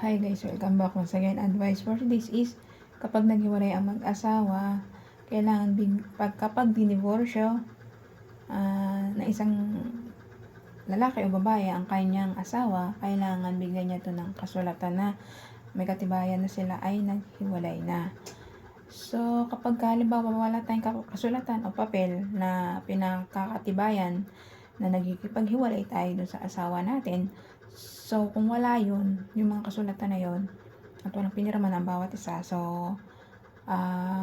Hi guys, welcome back once again. Advice for this is kapag naghiwalay ang mag-asawa, kailangan kapag dinivorsyo na isang lalaki o babae ang kanyang asawa, kailangan bigyan niya to ng kasulatan na may katibayan na sila ay naghiwalay na. So, kapag halimbawa wala tayong kasulatan o papel na pinakakatibayan na nagkikipaghiwalay tayo dun sa asawa natin, so kung wala yun, yung mga kasulatan na yun, at walang pinirma ng bawat isa, so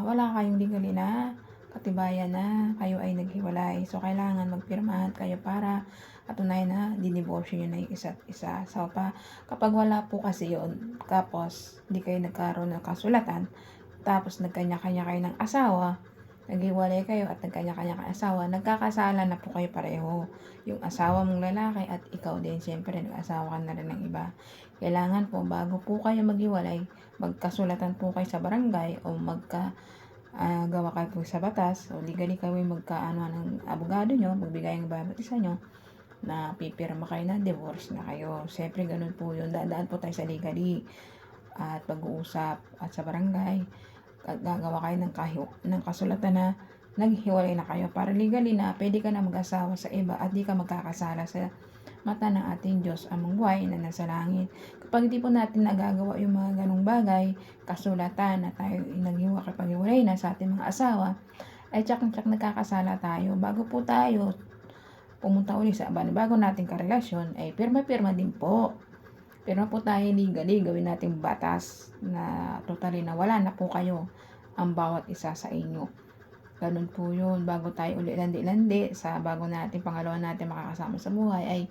wala kayong legally na katibayan na kayo ay naghiwalay. So, kailangan magpirmahan kayo para katunayan na diniborsyo nyo na yung isa't isa. So, kapag wala po kasi yun, tapos hindi kayo nagkaroon ng kasulatan, tapos nagkanya-kanya kayo ng asawa, naghiwalay kayo at nagkanya-kanya kayo asawa, nagkakasala na po kayo pareho. Yung asawa mong lalaki at ikaw din, siyempre nag-asawa ka na rin ng iba. Kailangan po, bago po kayo maghiwalay, magkasulatan po kayo sa barangay o gawa kayo po sa batas o legally kayo magkaano ng abogado nyo, magbigay ng bawat isa nyo na pipirma kayo na divorce na kayo. Siyempre ganun po yun, dadaan po tayo sa legally at pag-uusap at sa barangay gagawa kayo ng kasulatan na naghiwalay na kayo para legally na pwede ka na mag-asawa sa iba at di ka magkakasala sa mata ng ating Diyos amang buhay na nasa langit. Kapag hindi po natin nagagawa yung mga ganong bagay, kasulatan na tayo naghiwalay na sa ating mga asawa, ay tsak nagkakasala tayo. Bago po tayo pumunta uli sa bago nating karelasyon, ay pirma-pirma din po. Pero po tayo legally, gawin natin batas na totally na wala na po kayo ang bawat isa sa inyo. Ganun po yun. Bago tayo uli landi-landi sa bago natin, pangalawa natin makakasama sa buhay, ay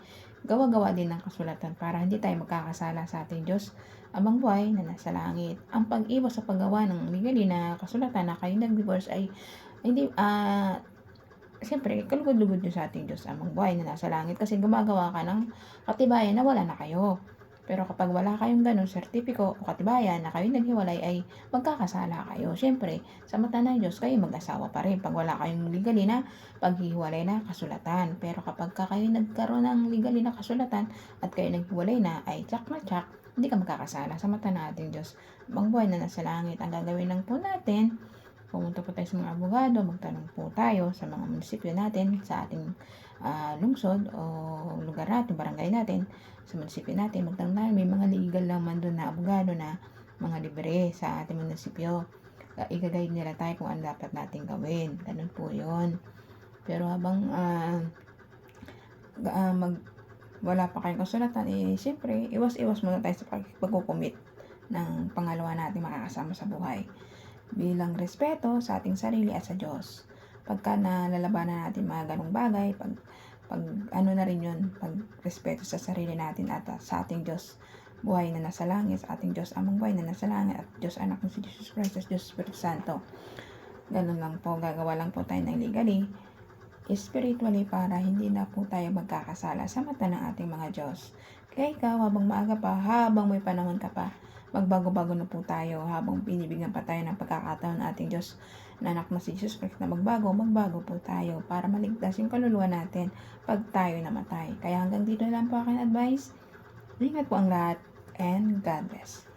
gawa-gawa din ng kasulatan para hindi tayo magkakasala sa ating Diyos amang buhay na nasa langit. Ang pag-iwas sa paggawa ng legally na kasulatan na kayo nag-divorce ay hindi, siyempre, kalugod-lugod nyo sa ating Diyos amang buhay na nasa langit kasi gumagawa ka ng katibayan na wala na kayo. Pero kapag wala kayong ganun sertipiko o katibayan na kayo naghiwalay, ay magkakasala kayo. Siyempre, sa mata ng Diyos, kayo mag-asawa pa rin pag wala kayong legally na paghihiwalay na kasulatan. Pero kapag kayo nagkaroon ng legally na kasulatan at kayo naghiwalay na, ay tsak na tsak, hindi ka magkakasala sa mata ng ating Diyos. Ang buhay na nasa langit, ang gagawin lang po natin, pumunta po tayo sa mga abogado, magtanong po tayo sa mga munisipyo natin, sa ating lungsod o lugar natin, barangay natin, sa munisipyo natin, magtanong tayo, may mga legal naman doon na abogado na mga libre sa ating munisipyo. I-guide nila tayo kung ano dapat natin gawin. Ganun po yun. Pero habang wala pa kayong kasulatan, siyempre, iwas-iwas muna tayo sa pagkukumit ng pangalawa natin makakasama sa buhay. Bilang respeto sa ating sarili at sa Diyos. Pagka nalalabanan natin mga ganong bagay, pag ano na rin yun, pag respeto sa sarili natin at sa ating Diyos buhay na nasa langit, sa ating Diyos amang buhay na nasa langit, at Diyos anak ng si Jesus Christ at Diyos Espiritu Santo. Ganun lang po, gagawa lang po tayo ng legally, spiritually, para hindi na po tayo magkakasala sa mata ng ating mga Diyos. Kaya ikaw, habang maaga pa, habang may panahon ka pa, magbago-bago na po tayo habang binibigyan pa tayo ng pagkakataon ng ating Diyos na anak na si Jesus Christ na magbago po tayo para maligtas yung kaluluwa natin pag tayo namatay. Kaya hanggang dito lang po aking advice. Ingat po ang lahat and God bless.